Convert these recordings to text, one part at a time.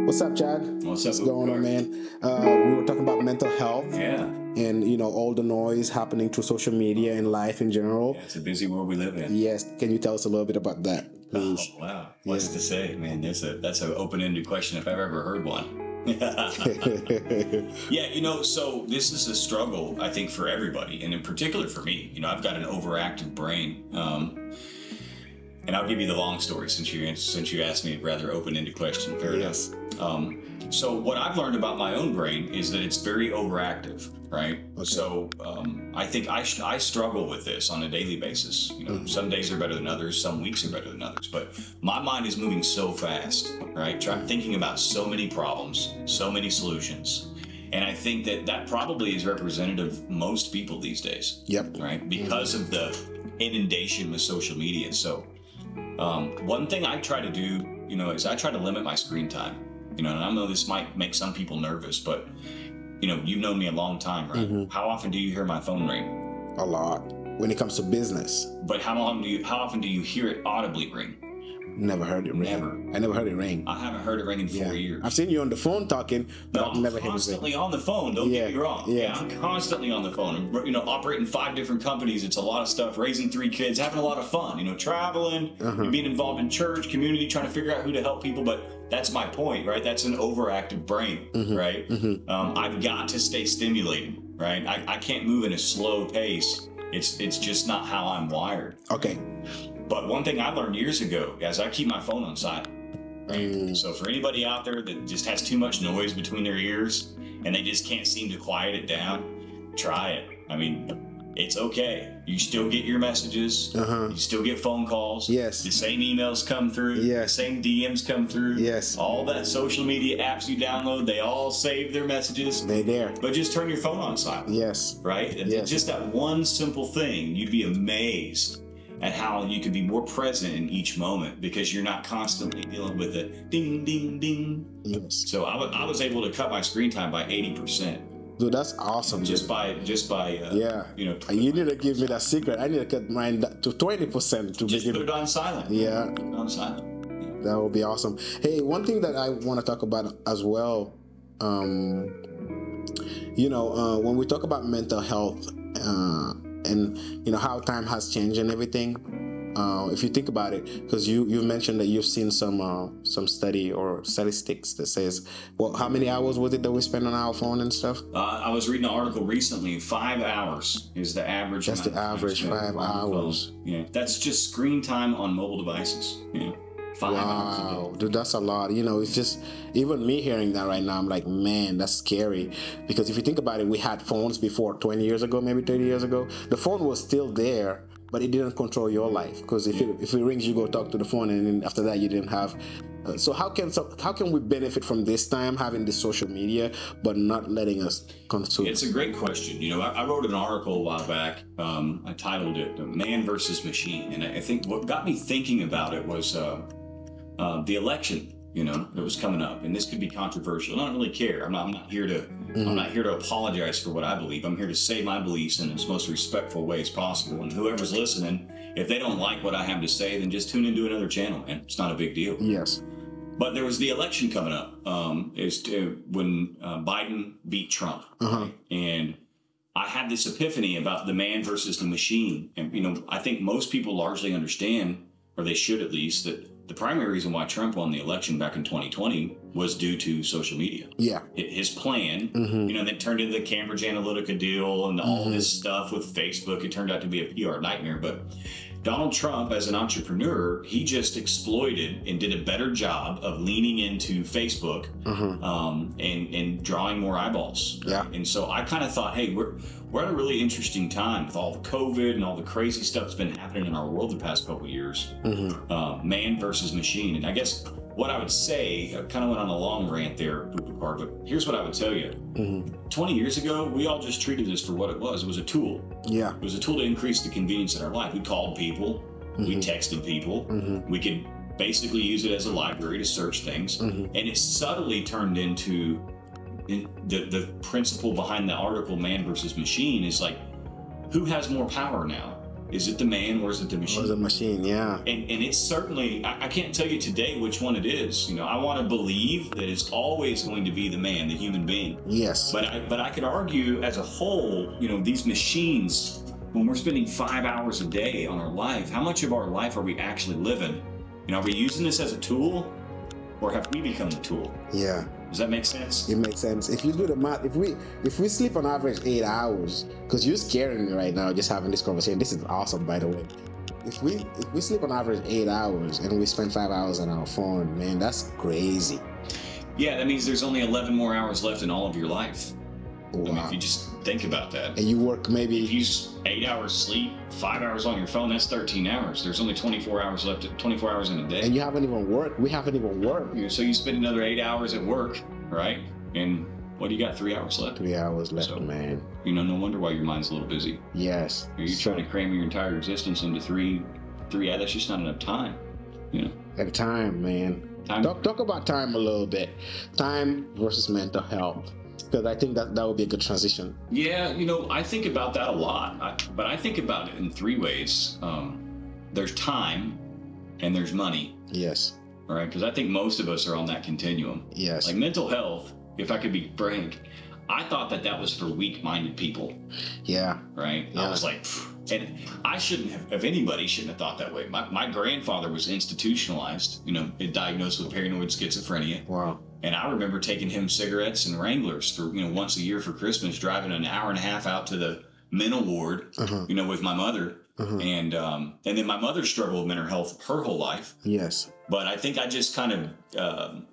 What's up, Chad? What's going on, man? We were talking about mental health. Yeah. And, all the noise happening through social media and life in general. Yeah, it's a busy world we live in. Yes. Can you tell us a little bit about that, please? Oh, wow. What's to say, man? That's an open-ended question if I've ever heard one. Yeah, so this is a struggle, I think, for everybody, and in particular for me. I've got an overactive brain. And I'll give you the long story since you asked me a rather open-ended question. Fair Yes. enough. So what I've learned about my own brain is that it's very overactive, right? Okay. So I think I struggle with this on a daily basis. Some days are better than others, some weeks are better than others, but my mind is moving so fast, right? Thinking about so many problems, so many solutions. And I think that probably is representative of most people these days. Yep. Right? Because of the inundation with social media. So one thing I try to do, is I try to limit my screen time. And I know this might make some people nervous, but you've known me a long time, right? Mm-hmm. How often do you hear my phone ring? A lot. When it comes to business. But how often do you hear it audibly ring? Never heard it ring. Never. I never heard it ring. I haven't heard it ring in 4 years. I've seen you on the phone talking, but I've never heard it ring. I'm constantly on the phone. Don't get me wrong. Yeah. I'm constantly on the phone. Operating 5 different companies. It's a lot of stuff. Raising 3 kids, having a lot of fun. Traveling, being involved in church, community, trying to figure out who to help people. But that's my point, right? That's an overactive brain, right? I've got to stay stimulated, right? I can't move in a slow pace. It's just not how I'm wired. Okay. But one thing I learned years ago is I keep my phone on silent. Right? So for anybody out there that just has too much noise between their ears and they just can't seem to quiet it down, try it. I mean, it's okay. You still get your messages. You still get phone calls. Yes. The same emails come through. Yes. The same DMs come through. Yes. All that social media apps you download, they all save their messages. They're there. But just turn your phone on silent. Yes. Right? Yes. Just that one simple thing, you'd be amazed at how you can be more present in each moment because you're not constantly dealing with a ding, ding, ding. Yes. So I was able to cut my screen time by 80%. Dude, that's awesome. Just by yeah. You need to give me that secret. I need to cut mine to 20% to just put it on silent. Yeah. Put it on silent. That would be awesome. Hey, one thing that I want to talk about as well, when we talk about mental health, and how time has changed and everything. If you think about it, because you've mentioned that you've seen some study or statistics that says, well, how many hours was it that we spend on our phone and stuff? I was reading an article recently. 5 hours is the average. That's the average. 5 hours. Yeah, that's just screen time on mobile devices. 5 hours. Wow, dude, that's a lot. It's just, even me hearing that right now, I'm like, man, that's scary. Because if you think about it, we had phones before 20 years ago, maybe 30 years ago. The phone was still there, but it didn't control your life. Because if it rings, you go talk to the phone, and then after that, you didn't have. So how can we benefit from this time, having this social media, but not letting us consume? It's a great question. I wrote an article a while back. I titled it "Man versus Machine," and I think what got me thinking about it was the election, that was coming up, and this could be controversial. I don't really care. I'm not here to apologize for what I believe. I'm here to say my beliefs in its most respectful way as possible. And whoever's listening, if they don't like what I have to say, then just tune into another channel, and it's not a big deal. Yes. But there was the election coming up. When Biden beat Trump, and I had this epiphany about the man versus the machine. And I think most people largely understand, or they should at least, that the primary reason why Trump won the election back in 2020 was due to social media. Yeah. His plan, that turned into the Cambridge Analytica deal and all this stuff with Facebook. It turned out to be a PR nightmare. But Donald Trump, as an entrepreneur, he just exploited and did a better job of leaning into Facebook and drawing more eyeballs. Yeah. And so I kind of thought, hey, we're at a really interesting time with all the COVID and all the crazy stuff that's been happening in our world the past couple of years. Man versus machine. And I guess what I would say, I kind of went on a long rant there, but here's what I would tell you. 20 years ago, we all just treated this for what it was. It was a tool. Yeah. It was a tool to increase the convenience in our life. We called people, we texted people, we could basically use it as a library to search things. And it subtly turned into the principle behind the article, Man versus Machine, is like, who has more power now? Is it the man or is it the Or machine? the machine, yeah. And it's certainly, I can't tell you today which one it is. You know, I want to believe that it's always going to be the man, the human being. Yes. But I could argue as a whole, you know, these machines, when we're spending 5 hours a day on our life, how much of our life are we actually living? You know, are we using this as a tool, or have we become the tool? Yeah. Does that make sense? It makes sense. If you do the math, if we sleep on average 8 hours, because you're scaring me right now just having this conversation. This is awesome, by the way. If we sleep on average 8 hours and we spend 5 hours on our phone, man, that's crazy. Yeah, that means there's only 11 more hours left in all of your life. Wow. I mean, if you just think about that. And you work If maybe you 8 hours sleep, 5 hours on your phone, that's 13 hours. There's only 24 hours left, 24 hours in a day. and you haven't even worked. We haven't even worked. So you spend another 8 hours at work, right? And what do you got? 3 hours left. 3 hours left, So- man. You know, no wonder why your mind's a little busy. Yes. You're trying to cram your entire existence into three. Yeah, that's just not enough time. You know, At time, man. time. Talk about time a little bit. Time versus mental health, because I think that would be a good transition. Yeah, you know, I think about that a lot, but I think about it in three ways. There's time, and there's money. Yes. All right, because I think most of us are on that continuum. Yes. Like mental health, if I could be frank, I thought that was for weak-minded people. Yeah. Right? Yeah. I was like, and I shouldn't have, if anybody shouldn't have thought that way. My grandfather was institutionalized, you know, diagnosed with paranoid schizophrenia. Wow. And I remember taking him cigarettes and Wranglers for, you know, once a year for Christmas, driving an hour and a half out to the mental ward, you know, with my mother. And then my mother struggled with mental health her whole life. Yes. But I think I just kind of,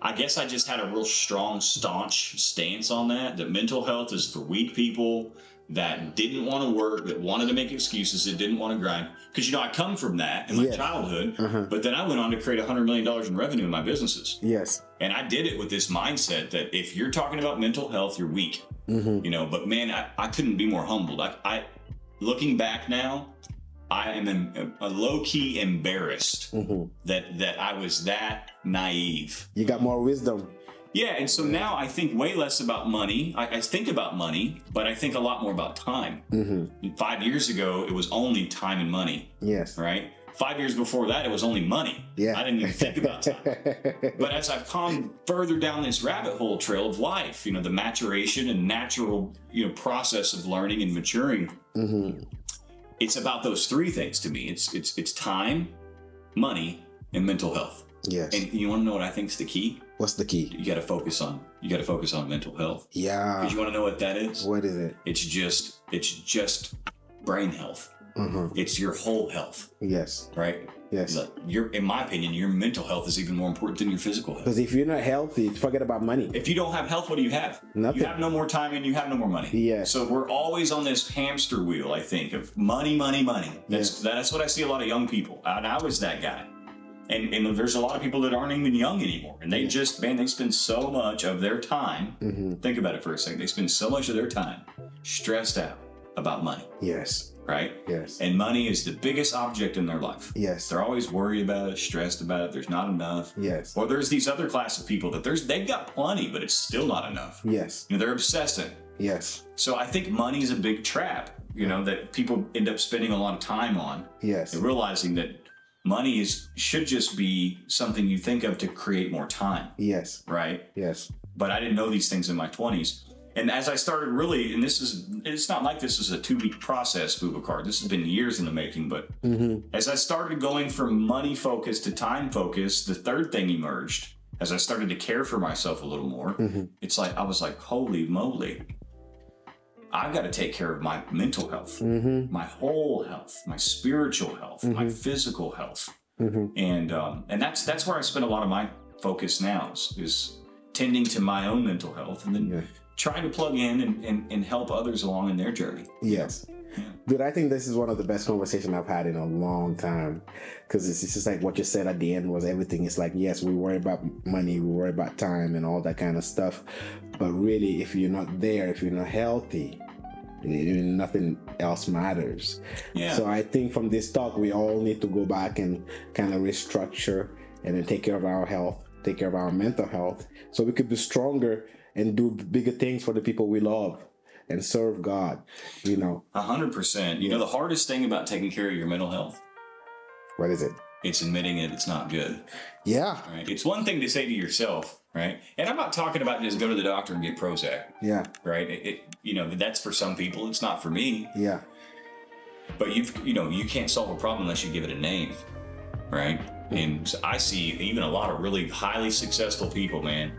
I guess I just had a real strong, staunch stance on that mental health is for weak people that didn't want to work, that wanted to make excuses, that didn't want to grind. Because, you know, I come from that in my Yes. childhood, but then I went on to create $100 million in revenue in my businesses. Yes. And I did it with this mindset that if you're talking about mental health, you're weak. You know, but man, I couldn't be more humbled. I looking back now, I am a low-key embarrassed that I was that naive. You got more wisdom. Yeah, and so now I think way less about money. I think about money, but I think a lot more about time. 5 years ago, it was only time and money, Yes. right? 5 years before that, it was only money. Yeah. I didn't even think about time. But as I've come further down this rabbit hole trail of life, you know, the maturation and natural, you know, process of learning and maturing, it's about those three things to me. It's time, money, and mental health. Yes. And you want to know what I think is the key? What's the key? You got to focus on mental health. Yeah. Because you want to know what that is? What is it? It's just brain health. It's your whole health, Yes. right? Yes. Like in my opinion, your mental health is even more important than your physical health. Because if you're not healthy, forget about money. If you don't have health, what do you have? Nothing. You have no more time and you have no more money. Yes. So we're always on this hamster wheel, I think, of money, money, money. That's what I see a lot of young people. And I was that guy. And there's a lot of people that aren't even young anymore. And they just, man, they spend so much of their time. Think about it for a second. They spend so much of their time stressed out about money. Yes. Right? Yes. And money is the biggest object in their life. Yes. They're always worried about it, stressed about it. There's not enough. Yes. Or there's these other class of people that they've got plenty, but it's still not enough. Yes. You know, they're obsessing. Yes. So I think money is a big trap, you know, that people end up spending a lot of time on. Yes. And realizing that money should just be something you think of to create more time. Yes. Right? Yes. But I didn't know these things in my 20s. And as I started really, and it's not like this is a 2-week process, Boubacar. This has been years in the making, but as I started going from money focus to time focus, the third thing emerged. As I started to care for myself a little more, it's like, I was like, holy moly, I've got to take care of my mental health, my whole health, my spiritual health, my physical health. And that's where I spend a lot of my focus now is tending to my own mental health and then trying to plug in and help others along in their journey. Yes. Dude, I think this is one of the best conversations I've had in a long time, because it's just like what you said at the end was everything. It's like, yes, we worry about money, we worry about time and all that kind of stuff. But really, if you're not there, if you're not healthy, nothing else matters. Yeah. So I think from this talk, we all need to go back and kind of restructure and then take care of our health, take care of our mental health, so we could be stronger and do bigger things for the people we love. and serve God, you know. 100%. You know, the hardest thing about taking care of your mental health, What is it? it's admitting it, it's not good. Yeah. Right? It's one thing to say to yourself, right? And I'm not talking about just go to the doctor and get Prozac. Yeah. Right? You know, that's for some people. It's not for me. Yeah. But you can't solve a problem unless you give it a name, right? And so I see even a lot of really highly successful people, man,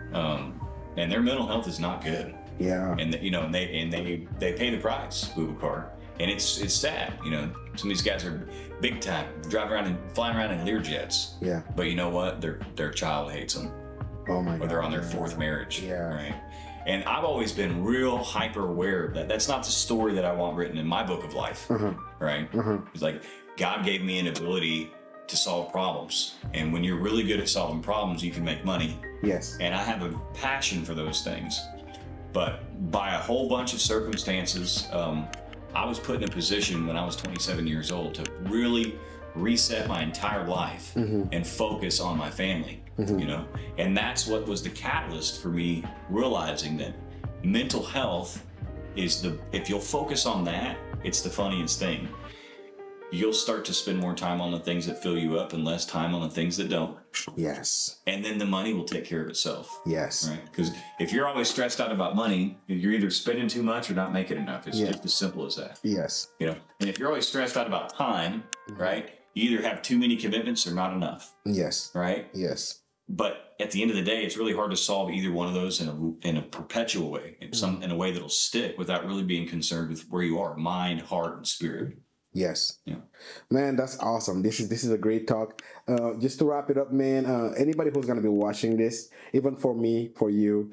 and their mental health is not good. Yeah. And they pay the price, Bubakar. And it's sad, you know. Some of these guys are big time, drive around and flying around in Learjets. Yeah. But you know what? Their child hates them. Oh my God. Or they're on their fourth marriage. Yeah. Right. And I've always been real hyper aware of that. That's not the story that I want written in my book of life. Right. It's like God gave me an ability to solve problems. And when you're really good at solving problems, you can make money. Yes. And I have a passion for those things. But by a whole bunch of circumstances, I was put in a position when I was 27 years old to really reset my entire life and focus on my family, you know? And that's what was the catalyst for me realizing that mental health is if you'll focus on that, it's the funniest thing. You'll start to spend more time on the things that fill you up and less time on the things that don't. Yes. And then the money will take care of itself. Yes. Right? Because if you're always stressed out about money, you're either spending too much or not making enough. It's just as simple as that. Yes. You know, and if you're always stressed out about time, right, you either have too many commitments or not enough. Yes. Right? Yes. But at the end of the day, it's really hard to solve either one of those in a perpetual way, in a way that'll stick without really being concerned with where you are, mind, heart, and spirit. Yes. Yeah. Man, that's awesome. This is a great talk. Just to wrap it up, man, anybody who's going to be watching this, even for me, for you,